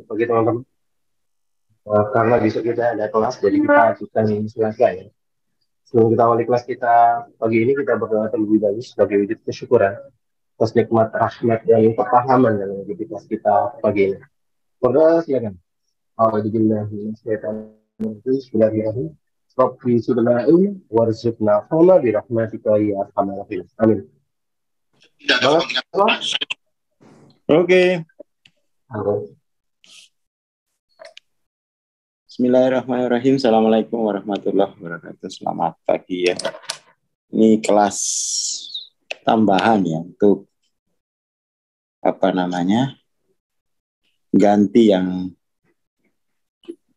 bagi teman-teman. Karena besok kita ada kelas, jadi kita ajukan selesai ya. Sebelum kita awali kelas kita pagi ini, kita berdoa terlebih dahulu sebagai wujud kesyukuran atas nikmat rahmat dan kepahaman dalam aktivitas kita pagi ini. Berdoa silakan. Bismillahirrahmanirrahim. Rabbi zidna ilma warzuqna fahma birahmatika ya arhamar rahimin. Amin. Oke. Halo. Bismillahirrahmanirrahim. Assalamualaikum warahmatullahi wabarakatuh. Selamat pagi ya. Ini kelas tambahan ya untuk ganti yang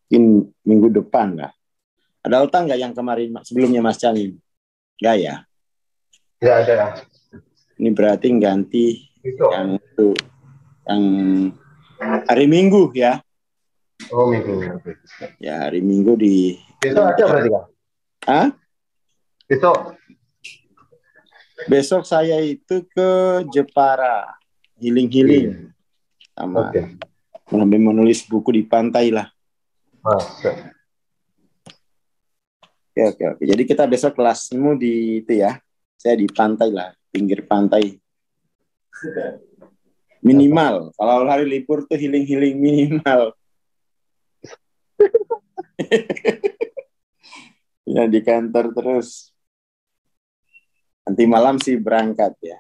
mungkin minggu depan lah. Ada utang nggak yang kemarin sebelumnya Mas Calim? Nggak ya? Tidak ada. Ini berarti ganti Besok. yang hari Minggu ya. Oh, Minggu. Ya, hari Minggu di... Besok ada berarti, Kak? Hah? Besok saya itu ke Jepara. Healing. Sama menulis buku di pantai lah. Oke. Jadi kita besok kelasmu di itu ya. Saya di pantai lah, pinggir pantai. Minimal. Kalau hari libur tuh healing minimal. Ya di kantor terus. Nanti malam sih berangkat ya.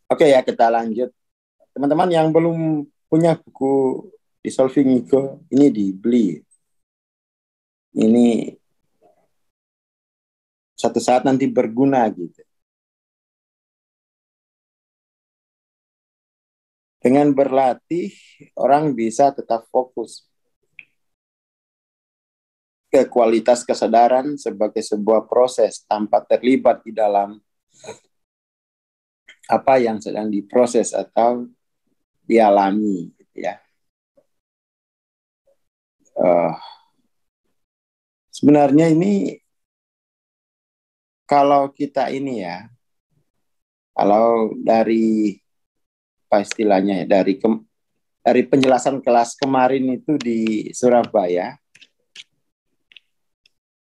Oke ya, kita lanjut. Teman-teman yang belum punya buku Dissolving Ego, ini dibeli. Ini suatu saat nanti berguna gitu. Dengan berlatih, orang bisa tetap fokus ke kualitas kesadaran sebagai sebuah proses tanpa terlibat di dalam apa yang sedang diproses atau dialami gitu ya. Sebenarnya ini kalau kita ini ya, kalau dari apa istilahnya ya, dari penjelasan kelas kemarin itu di Surabaya,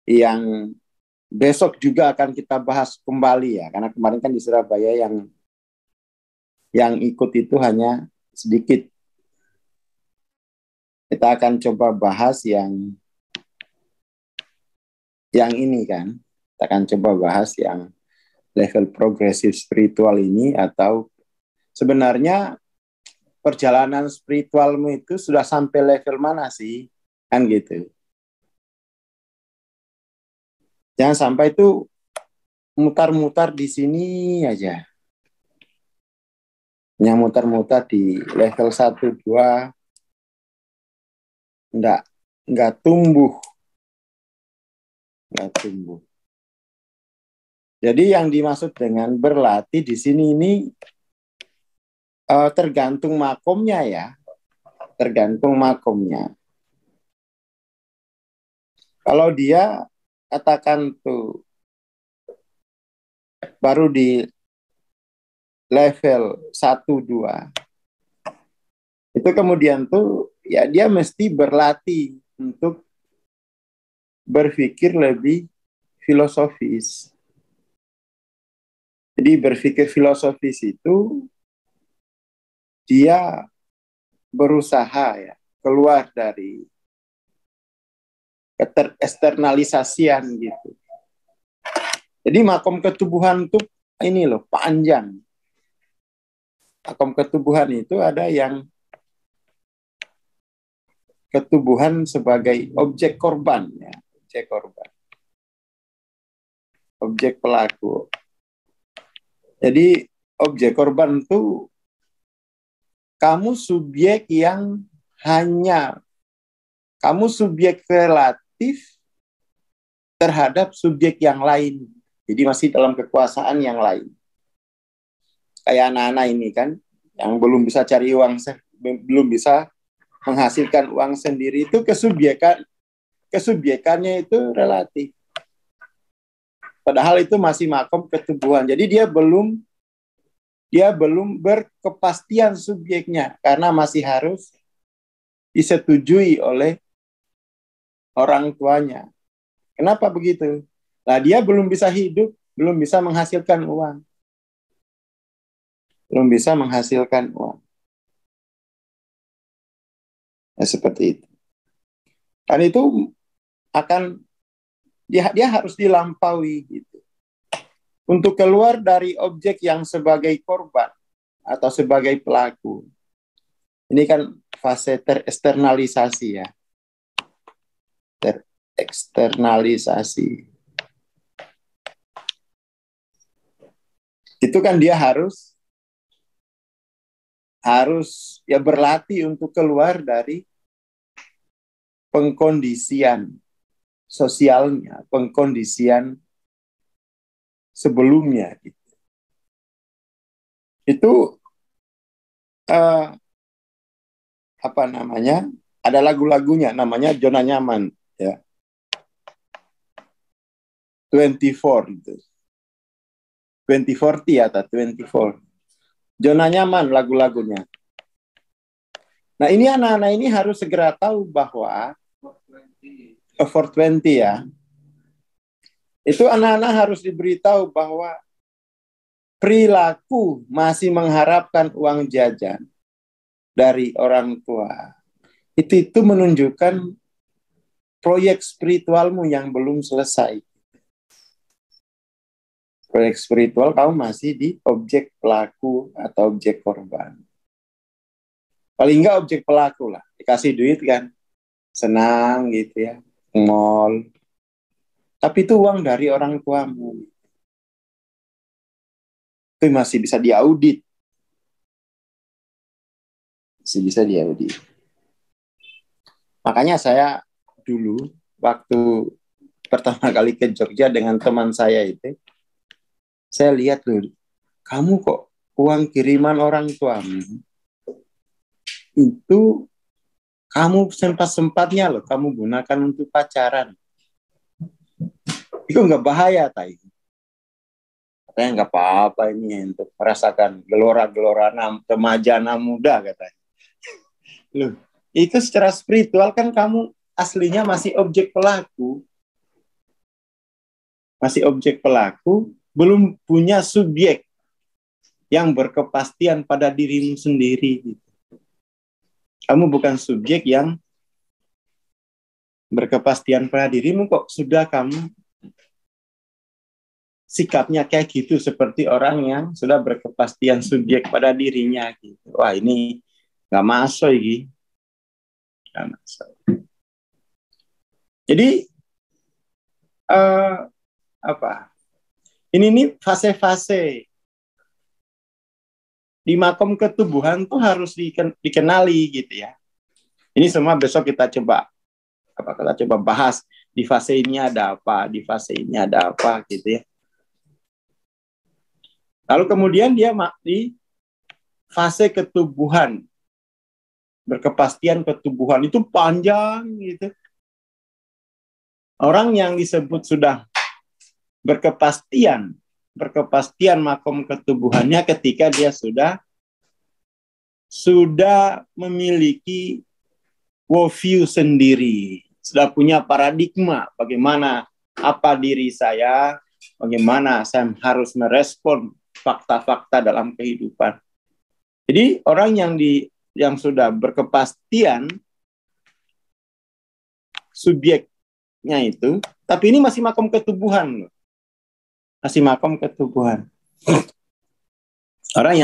yang besok juga akan kita bahas kembali ya, karena kemarin kan di Surabaya yang ikut itu hanya sedikit. Kita akan coba bahas yang ini kan. Kita akan coba bahas yang level progresif spiritual ini, atau sebenarnya perjalanan spiritualmu itu sudah sampai level mana sih? Kan gitu. Jangan sampai itu mutar-mutar di sini aja. Yang mutar-mutar di level 1, 2, enggak tumbuh. Jadi yang dimaksud dengan berlatih di sini ini tergantung makomnya ya. Tergantung makomnya. Kalau dia katakan tuh baru di level 1, 2, itu kemudian tuh ya dia mesti berlatih untuk berpikir lebih filosofis. Jadi berpikir filosofis itu dia berusaha ya keluar dari eksternalisasian gitu. Jadi makom ketubuhan tuh ini loh panjang. Makom ketubuhan itu ada yang ketubuhan sebagai objek korban ya, objek pelaku. Jadi objek korban itu kamu subjek relatif terhadap subjek yang lain. Jadi masih dalam kekuasaan yang lain. Kayak anak-anak ini kan, yang belum bisa cari uang, belum bisa menghasilkan uang sendiri, itu kesubjekannya itu relatif. Padahal itu masih makom ketubuhan. Jadi dia belum dia belum berkepastian subjeknya karena masih harus disetujui oleh orang tuanya. Kenapa begitu? Nah, dia belum bisa hidup, belum bisa menghasilkan uang. Belum bisa menghasilkan uang. Ya, seperti itu. Dan itu akan dia harus dilampaui gitu. Untuk keluar dari objek yang sebagai korban atau sebagai pelaku. Ini kan fase tereksternalisasi ya. Tereksternalisasi. Itu kan dia harus ya berlatih untuk keluar dari pengkondisian sosialnya, pengkondisian sebelumnya. Itu apa namanya? Ada lagu-lagunya, namanya Zona Nyaman, ya. 24 itu. 2040 atau 24. Zona Nyaman lagu-lagunya. Nah, ini anak-anak ini harus segera tahu bahwa 420 ya. Itu anak-anak harus diberitahu bahwa perilaku masih mengharapkan uang jajan dari orang tua. Itu menunjukkan proyek spiritualmu yang belum selesai. Proyek spiritual kamu masih di objek pelaku atau objek korban. Paling enggak objek pelaku lah. Dikasih duit kan, senang gitu ya, mall. Tapi itu uang dari orang tuamu. Itu masih bisa diaudit. Masih bisa diaudit. Makanya saya dulu, waktu pertama kali ke Jogja dengan teman saya itu, saya lihat loh, kamu kok uang kiriman orang tuamu itu kamu sempat-sempatnya loh kamu gunakan untuk pacaran. Itu nggak bahaya, Tai. Katanya nggak apa-apa ini untuk merasakan gelora-gelora remaja muda katanya. Loh, itu secara spiritual kan kamu aslinya masih objek pelaku. Masih objek pelaku, belum punya subjek yang berkepastian pada dirimu sendiri. Kamu bukan subjek yang berkepastian pada dirimu kok sudah kamu sikapnya kayak gitu seperti orang yang sudah berkepastian subjek pada dirinya. Gitu. Wah, ini nggak masuk ini. Nggak masuk. Jadi apa? Ini fase-fase di makom ketubuhan tuh harus dikenali gitu ya. Ini semua besok kita coba bahas di fase ini ada apa, di fase ini ada apa gitu ya. Lalu kemudian dia di fase ketubuhan, berkepastian ketubuhan itu panjang gitu. Orang yang disebut sudah berkepastian makom ketubuhannya ketika dia sudah memiliki worldview sendiri, sudah punya paradigma bagaimana apa diri saya, bagaimana saya harus merespon fakta-fakta dalam kehidupan. Jadi orang yang sudah berkepastian subjeknya itu, tapi ini masih makom ketubuhan loh. Masih makom ketubuhan. Orang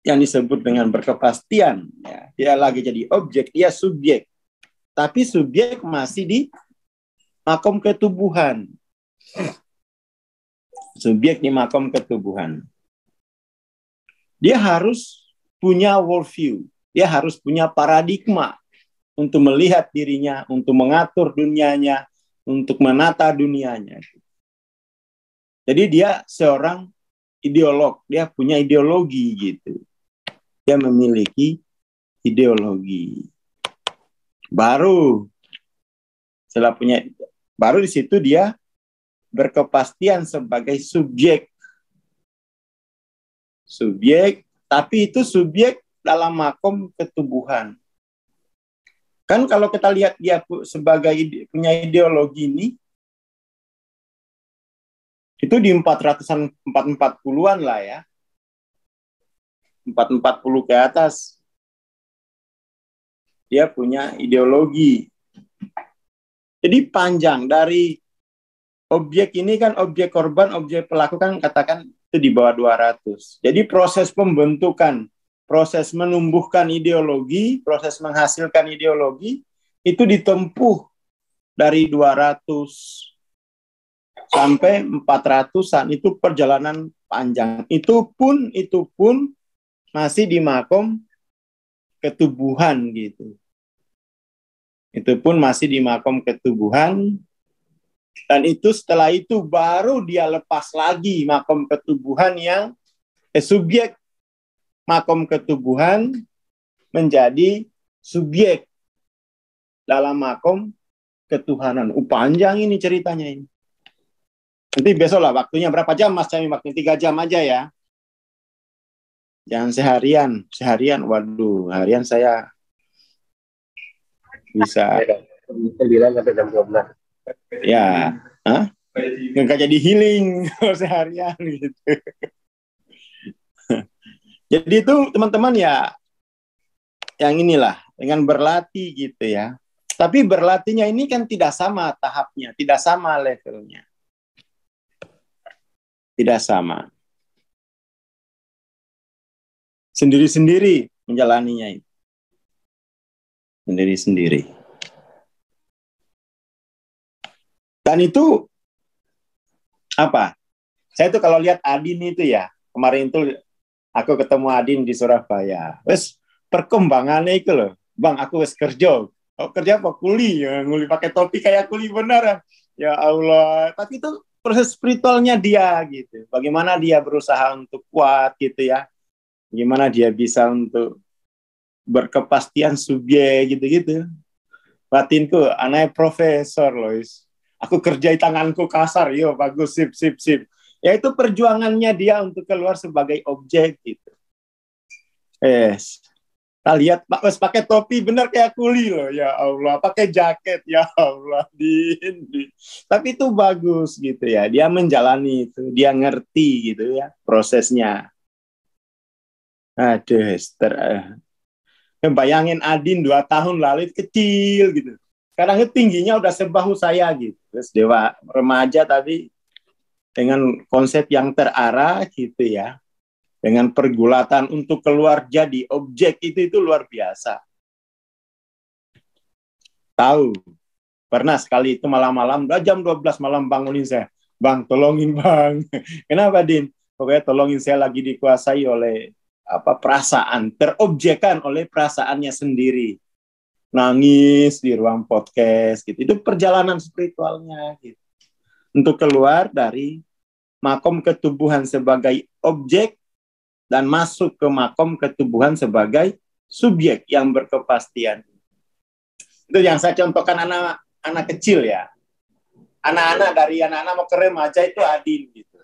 yang disebut dengan berkepastian, ya, dia lagi jadi objek, dia subjek. Tapi subjek masih di makom ketubuhan. Subjek di makom ketubuhan. Dia harus punya worldview. Dia harus punya paradigma untuk melihat dirinya, untuk mengatur dunianya, untuk menata dunianya. Jadi dia seorang ideolog, dia punya ideologi gitu. Dia memiliki ideologi. Baru di situ dia berkepastian sebagai subjek. Subjek, tapi itu subjek dalam makom ketubuhan. Kan kalau kita lihat dia sebagai punya ideologi ini, itu di 400-an, 440-an lah ya. 440 ke atas. Dia punya ideologi. Jadi panjang dari objek ini kan, objek korban, objek pelaku kan katakan itu di bawah 200. Jadi proses pembentukan, proses menumbuhkan ideologi, proses menghasilkan ideologi, itu ditempuh dari 200 sampai 400-an. Itu perjalanan panjang. Itu pun masih di makom ketubuhan gitu. Itu pun masih di makom ketubuhan. Dan itu setelah itu baru dia lepas lagi makom ketubuhan yang subjek makom ketubuhan menjadi subjek dalam makom ketuhanan. Panjang ini ceritanya ini. Nanti besok lah waktunya berapa jam Mas Cami? Waktu 3 jam aja ya. Jangan seharian. Waduh, harian saya bisa 9 sampai jam 12. ya, nggak jadi healing kalau seharian gitu. Jadi itu teman-teman ya, yang inilah dengan berlatih gitu ya. Tapi berlatihnya ini kan tidak sama tahapnya, tidak sama levelnya, tidak sama. Sendiri-sendiri menjalaninya itu, sendiri-sendiri. Dan itu apa? Saya tuh kalau lihat Adin itu ya, kemarin itu aku ketemu Adin di Surabaya. Wes perkembangannya itu loh. Bang, aku wes kerja. Oh, kerja apa? Kuli ya, nguli pakai topi kayak kuli beneran. Ya Allah, tapi itu proses spiritualnya dia gitu. Bagaimana dia berusaha untuk kuat gitu ya. Gimana dia bisa untuk berkepastian subjek gitu-gitu. Batinku, anaknya profesor loh. Aku kerja tanganku kasar, yo bagus, sip. Ya itu perjuangannya dia untuk keluar sebagai objek gitu. Kita lihat Pak pakai topi bener kayak kuli loh, ya Allah, pakai jaket, ya Allah, din. Tapi itu bagus gitu ya, dia menjalani itu, dia ngerti gitu ya prosesnya. Aduh, bayangin Adin 2 tahun lalu itu kecil gitu. Sekarang tingginya udah sebahu saya gitu. Terus dewa remaja tapi dengan konsep yang terarah gitu ya. Dengan pergulatan untuk keluar jadi objek itu luar biasa. Tahu, pernah sekali itu malam-malam, udah jam 12 malam bangunin saya. Bang, tolongin bang. Kenapa Din? Pokoknya tolongin, saya lagi dikuasai oleh perasaan, terobjekkan oleh perasaannya sendiri. Nangis di ruang podcast gitu. Itu perjalanan spiritualnya gitu. Untuk keluar dari makom ketubuhan sebagai objek dan masuk ke makom ketubuhan sebagai subjek yang berkepastian. Itu yang saya contohkan anak kecil ya. Anak-anak dari anak-anak mau ke remaja itu Adin gitu.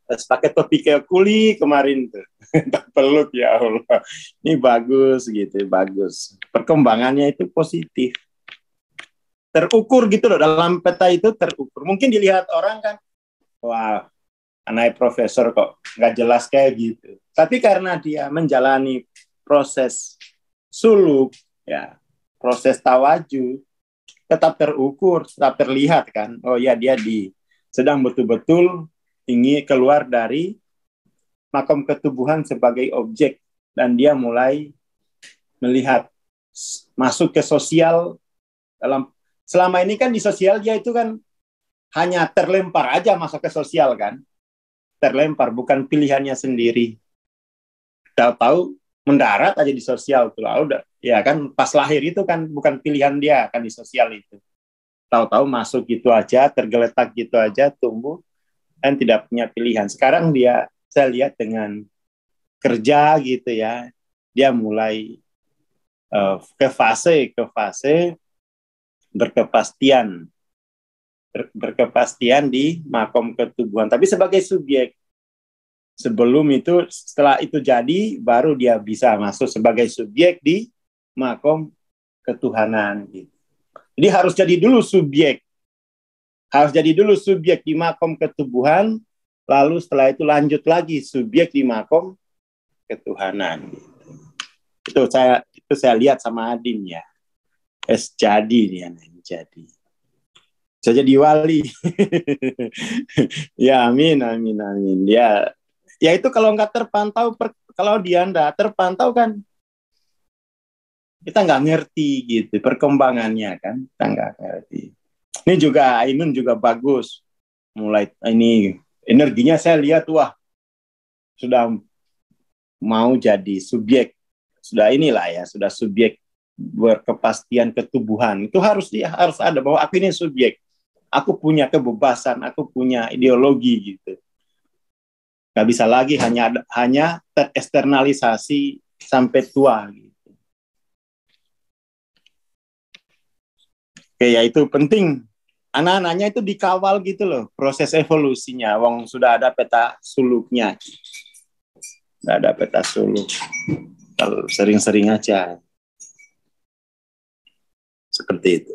Terus pakai topi kayak kuli kemarin tuh. Peluk, ya Allah. Ini bagus gitu, bagus. Perkembangannya itu positif. Terukur gitu loh, dalam peta itu terukur. Mungkin dilihat orang kan, wah, anak profesor kok nggak jelas kayak gitu. Tapi karena dia menjalani proses suluk, ya, proses tawaju, tetap terukur, tetap terlihat kan. Oh ya, dia sedang betul-betul ingin keluar dari makom ketubuhan sebagai objek, dan dia mulai melihat masuk ke sosial. Selama ini kan di sosial dia itu kan hanya terlempar aja masuk ke sosial kan, terlempar, bukan pilihannya sendiri. Tahu-tahu mendarat aja di sosial tuh lah, udah ya kan, pas lahir itu kan bukan pilihan dia kan di sosial itu, tahu-tahu masuk gitu aja, tergeletak gitu aja, tumbuh dan tidak punya pilihan. Sekarang saya lihat dengan kerja gitu ya, dia mulai ke fase berkepastian di makom ketubuhan, tapi sebagai subjek. Sebelum itu, setelah itu jadi, baru dia bisa masuk sebagai subjek di makom ketuhanan. Gitu. Jadi harus jadi dulu subjek. Harus jadi dulu subjek di makom ketubuhan, lalu setelah itu lanjut lagi subjek di makom ketuhanan. Gitu. Itu saya lihat sama Adin ya. Jadi nih, jadi. Saya jadi wali. Ya, amin, amin, amin. Ya itu kalau nggak terpantau, kalau dia nggak terpantau kan, kita nggak ngerti gitu perkembangannya kan, kita nggak ngerti. Ini juga Ainun juga bagus. Mulai ini energinya saya lihat, wah sudah mau jadi subjek, sudah inilah ya, sudah subjek berkepastian ketubuhan. Itu harus ada bahwa aku ini subjek. Aku punya kebebasan, aku punya ideologi gitu. Gak bisa lagi hanya tereksternalisasi sampai tua gitu. Oke, ya itu penting. Anak-anaknya itu dikawal gitu loh, proses evolusinya. Wong sudah ada peta suluknya. Sudah ada peta suluk. Kalau sering-sering aja. Seperti itu.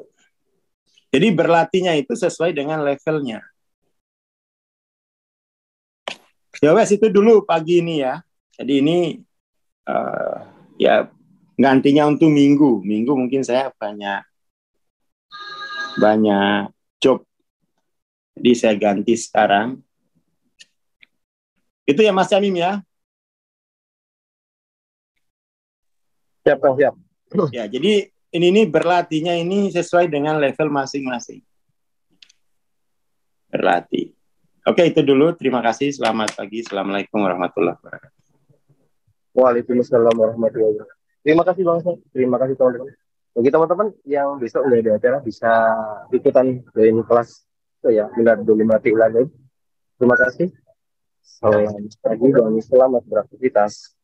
Jadi berlatihnya itu sesuai dengan levelnya. Ya wes itu dulu pagi ini ya. Jadi ini ya gantinya untuk minggu. Minggu mungkin saya banyak job. Jadi saya ganti sekarang. Itu ya Mas Yamim ya. Siap, Kang, siap. Ya, jadi ini berlatihnya ini sesuai dengan level masing-masing. Berlatih. Oke, itu dulu. Terima kasih. Selamat pagi. Assalamualaikum warahmatullahi wabarakatuh. Waalaikumsalam warahmatullahi wabarakatuh. Terima kasih Bang Sam. Terima kasih teman-teman. Bagi teman-teman yang besok nggak ada acara bisa ikutan join kelas itu ya, benar dulu mati ulang. Terima kasih. Selamat pagi dan selamat beraktivitas.